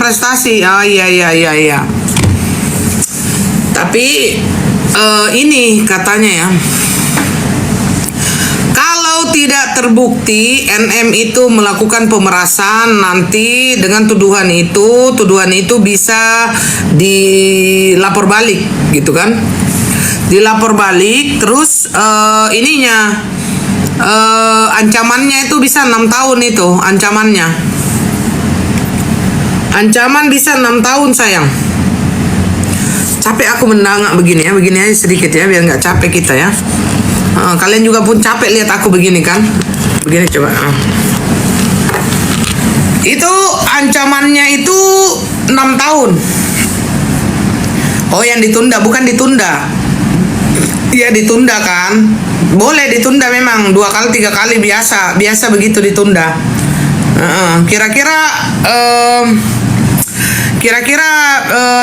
prestasi. Oh iya. Tapi ini katanya ya, kalau tidak terbukti NM itu melakukan pemerasan, nanti dengan tuduhan itu bisa dilapor balik gitu kan. Dilapor balik, terus ancamannya itu bisa 6 tahun itu ancamannya. Ancaman bisa 6 tahun sayang. Capek aku mendangak begini aja sedikit ya, biar nggak capek kita ya. Kalian juga pun capek lihat aku begini kan. Begini coba. Itu ancamannya itu 6 tahun. Oh yang ditunda, bukan ditunda. Ya ditunda kan. Boleh ditunda memang 2 kali 3 kali biasa begitu ditunda. Kira-kira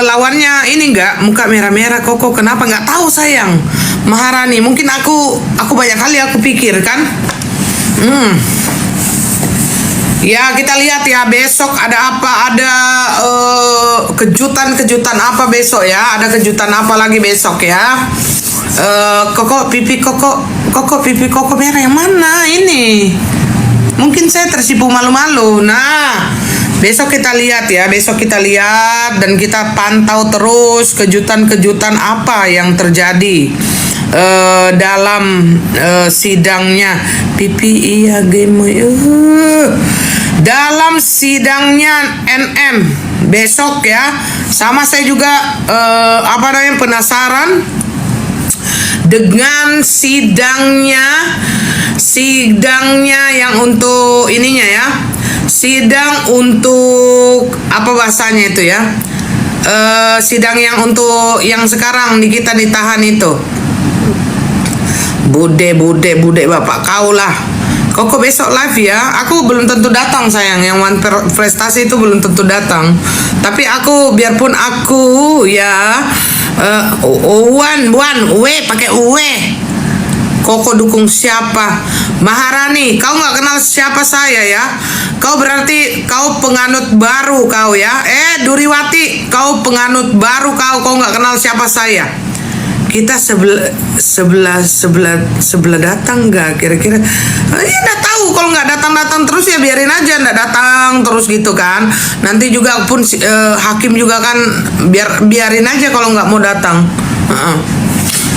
lawannya ini enggak muka merah-merah kok kenapa nggak tahu sayang. Maharani mungkin aku banyak kali aku pikir kan. Ya kita lihat ya besok ada apa, ada kejutan apa besok ya, ada kejutan apa lagi besok ya. Pipi koko merah yang mana ini? Mungkin saya tersipu malu-malu. Nah, besok kita lihat dan kita pantau terus kejutan apa yang terjadi dalam sidangnya pipi dalam sidangnya NM besok ya. Sama saya juga penasaran dengan sidangnya yang untuk ininya ya. Sidang untuk apa bahasanya itu ya, sidang yang untuk yang sekarang kita ditahan itu. Bude bapak kau lah. Kok besok live ya? Aku belum tentu datang sayang. Yang One Prestasi itu belum tentu datang. Tapi aku biarpun aku ya pakai uwe. Koko dukung siapa? Maharani, kau nggak kenal siapa saya ya? Kau berarti kau penganut baru kau ya? Duriwati, kau penganut baru kau nggak kenal siapa saya? Kita sebelah datang nggak kira-kira? Ya nggak tahu, kalau nggak datang terus ya biarin aja nggak datang terus gitu kan. Nanti juga pun hakim juga kan biarin aja kalau nggak mau datang.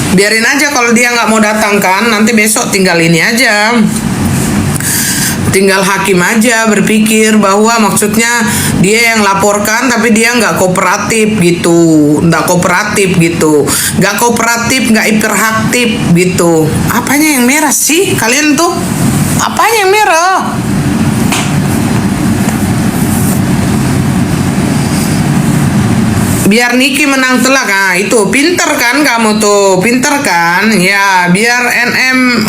Biarin aja kalau dia nggak mau datang kan, nanti besok tinggal ini aja, tinggal hakim aja berpikir bahwa maksudnya dia yang laporkan tapi dia nggak kooperatif gitu, nggak kooperatif, nggak hiperaktif gitu. Apanya yang merah sih kalian tuh? Apanya yang merah? Biar Niki menang telak. Nah itu pinter kan kamu tuh, pinter kan ya, biar NM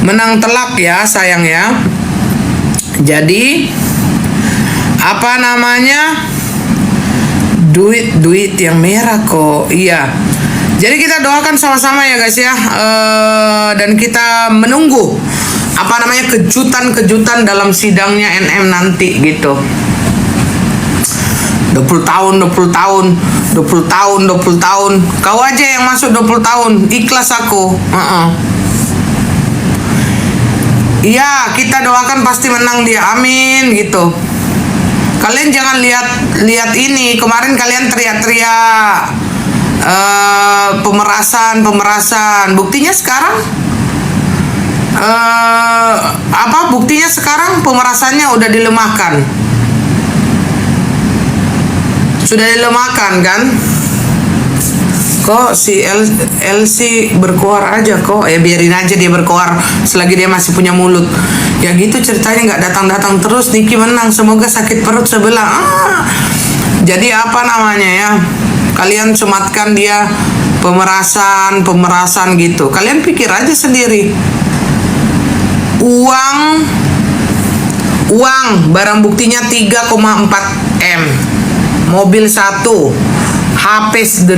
menang telak ya sayang ya. Jadi duit yang merah kok. Iya, jadi kita doakan sama-sama ya guys ya, dan kita menunggu kejutan dalam sidangnya NM nanti gitu. 20 tahun. Kau aja yang masuk 20 tahun. Ikhlas aku. Iya, kita doakan pasti menang dia. Amin gitu. Kalian jangan lihat ini. Kemarin kalian teriak-teriak pemerasan. Buktinya sekarang buktinya sekarang pemerasannya udah dilemahkan. Sudah dilemahkan kan? Kok si LC berkoar aja kok? Ya biarin aja dia berkoar selagi dia masih punya mulut. Ya gitu ceritanya, nggak datang terus. Niki menang, semoga sakit perut sebelah. Jadi ya? Kalian sematkan dia pemerasan gitu. Kalian pikir aja sendiri. Uang barang buktinya 3,4 M. Mobil 1, HP 8.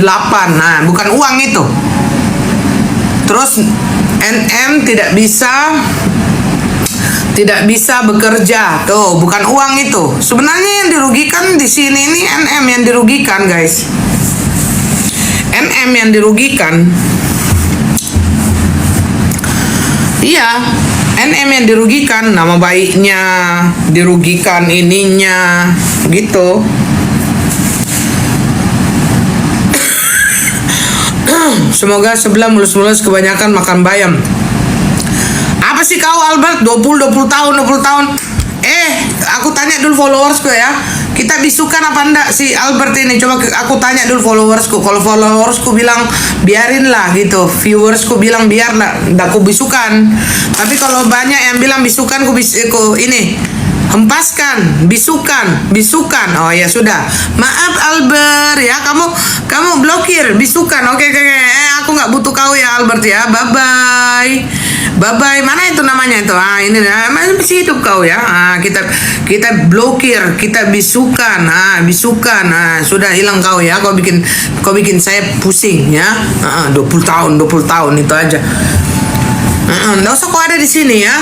Nah, bukan uang itu. Terus NM tidak bisa tidak bisa bekerja. Tuh, bukan uang itu. Sebenarnya yang dirugikan di sini ini NM yang dirugikan, guys. NM yang dirugikan. Iya, NM yang dirugikan, nama baiknya dirugikan, ininya gitu. Semoga sebelah mulus-mulus, kebanyakan makan bayam. Apa sih kau Albert? 20 tahun. Aku tanya dulu followersku ya. Kita bisukan apa enggak si Albert ini? Coba aku tanya dulu followersku. Kalau followersku bilang biarinlah gitu, viewersku bilang biarlah, enggak aku bisukan. Tapi kalau banyak yang bilang bisukan, aku ini hempaskan, bisukan. Oh ya sudah. Maaf Albert ya, kamu blokir, bisukan. Oke. Aku nggak butuh kau ya Albert ya. Bye bye. Mana itu namanya itu? Ini masih hidup kau ya. Kita blokir, kita bisukan. Bisukan. Sudah hilang kau ya. Kau bikin saya pusing ya. 20 tahun itu aja. Nggak usah kau ada di sini ya.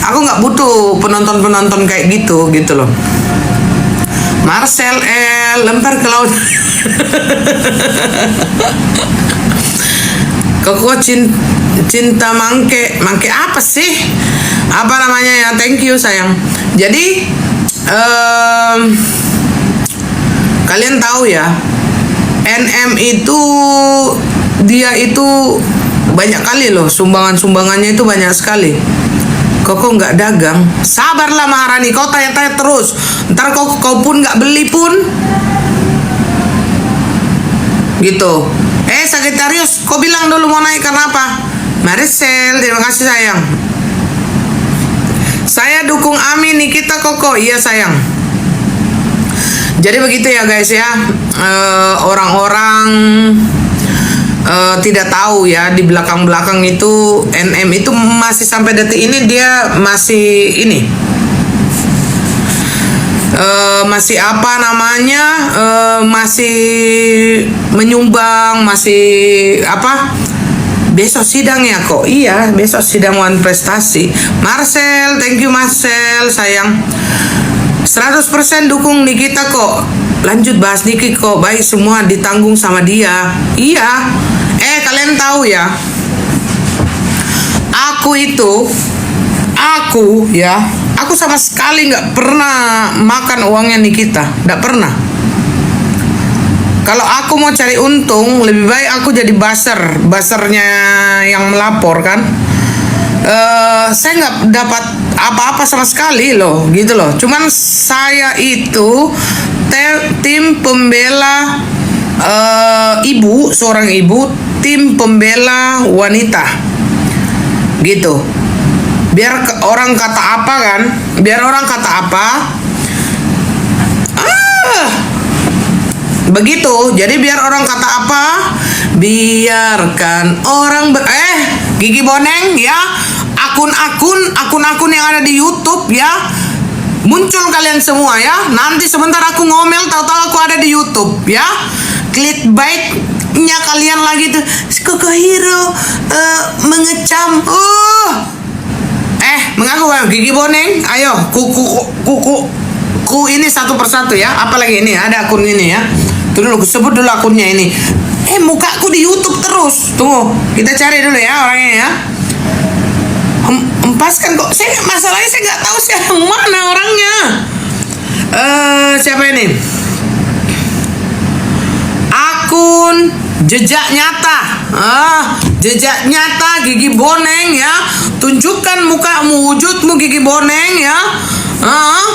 Aku nggak butuh penonton kayak gitu loh. Marcel lempar ke laut. Koko cinta mangke apa sih? Apa namanya ya? Thank you sayang. Jadi kalian tahu ya, NM itu dia itu banyak kali loh, sumbangannya itu banyak sekali. Kok nggak dagang? Sabarlah Maharani, kau tanya-tanya terus. Ntar kau pun nggak beli pun, gitu. Sagittarius, kau bilang dulu mau naik karena apa? Maricel, terima kasih sayang. Saya dukung Ami Nikita Koko, iya sayang. Jadi begitu ya guys ya, orang-orang tidak tahu ya, di belakang itu NM itu masih sampai detik ini dia masih ini masih apa namanya, masih menyumbang, masih apa, besok sidang ya kok. Iya, besok sidang One Prestasi. Marcel, thank you Marcel sayang. 100% dukung Nikita kok. Lanjut bahas Niki kok, baik semua ditanggung sama dia. Iya. Kalian tahu ya, aku sama sekali nggak pernah makan uangnya Nikita, nggak pernah. Kalau aku mau cari untung, lebih baik aku jadi basernya yang melapor kan. Saya nggak dapat apa-apa sama sekali loh, gitu loh. Cuman saya itu tim pembela seorang ibu, tim pembela wanita, gitu. Biar orang kata apa kan? Begitu. Jadi biar orang kata apa? Biarkan orang Gigi Boneng ya. Akun-akun yang ada di YouTube ya. Muncul kalian semua ya. Nanti sebentar aku ngomel, tahu-tahu aku ada di YouTube ya. Clickbait-nya kalian lagi tuh. Koko Hero mengecam. Mengaku kan Gigi Boneng. Ayo, kuku ini satu persatu ya. Apalagi ini ada akun ini ya. Tunggu dulu, sebut dulu akunnya ini. Mukaku di YouTube terus. Tunggu, kita cari dulu ya orangnya ya. Hempaskan kok. Masalahnya saya nggak tahu siapa mana orangnya. Siapa ini? Akun jejak nyata. Jejak nyata Gigi Boneng ya. Tunjukkan mukamu, wujudmu Gigi Boneng ya.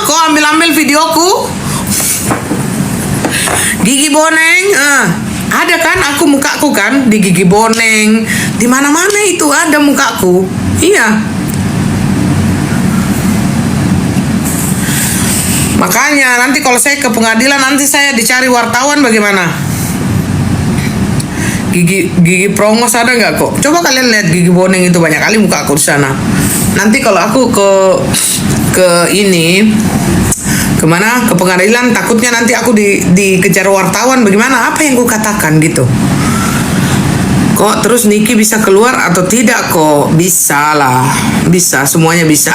Kau ambil videoku. Gigi Boneng, ada kan mukaku kan di Gigi Boneng. Di mana-mana itu ada mukaku. Iya. Makanya nanti kalau saya ke pengadilan, nanti saya dicari wartawan bagaimana? Gigi Prongos ada nggak kok? Coba kalian lihat Gigi Boneng itu banyak kali muka aku di sana. Nanti kalau aku ke ini kemana, ke pengadilan, takutnya nanti aku dikejar wartawan bagaimana, apa yang ku katakan gitu. Kok terus Niki bisa keluar atau tidak kok? Bisa lah, bisa, semuanya bisa.